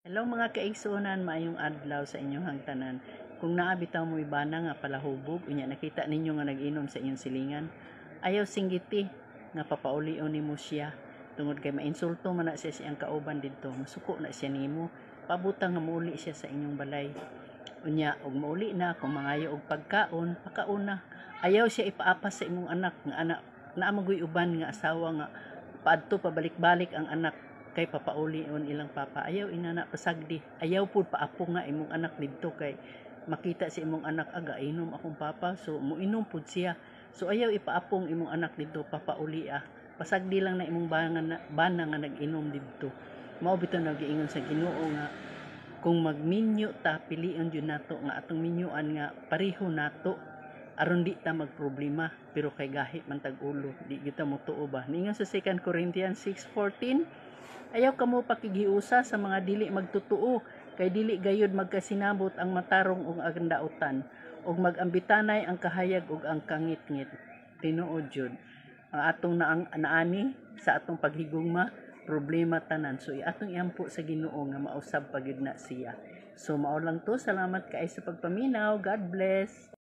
Hello mga kaigsuonan, maayong adlaw sa inyong hangtanan. Kung naabitaw mo ibana nga palahubog, unya nakita ninyo nga nag-inom sa inyong silingan, ayaw singgiti nga papaulion nimo siya. Tungod kay mainsulto man na siya siyang kauban didto, masuko na siya nimo, pabutang nga mauli siya sa inyong balay. Unya, og mauli na kung mangayo og pagkaon, pakaon na. Ayaw siya ipaapas sa imong anak nga anak naamagoy uban nga asawa nga paadto pabalik-balik ang anak kay papaulion ilang papa. Ayaw inana pasagdi, ayaw pud paapo nga imong anak didto kay makita si imong anak aga inom akong papa, so muinom pud siya. So ayaw ipaapong imong anak didto papauli pasagdi lang na imong bana nga nag-inom didto. Mao bitaw nagiingon sa Ginoo nga kung magminyo ta pilion jud nato nga atong minyoan nga pareho nato aron di ta magproblema, pero kay gahi man tag ulo di kita mo tuo ba. Ningon sa 2 Corinthians 6:14, ayaw kamo pakigiusa sa mga dili magtutuo, kay dili gayud magkasinabot ang matarong ug ang dautan, ug magambitanay ang kahayag ug ang kangitngit. Tinuod jud ang atong naani sa atong paghigugma, problema tanan. So atong iampo sa Ginoo nga mausab pagyud na siya. So mao lang to, salamat kay sa pagpaminaw. God bless.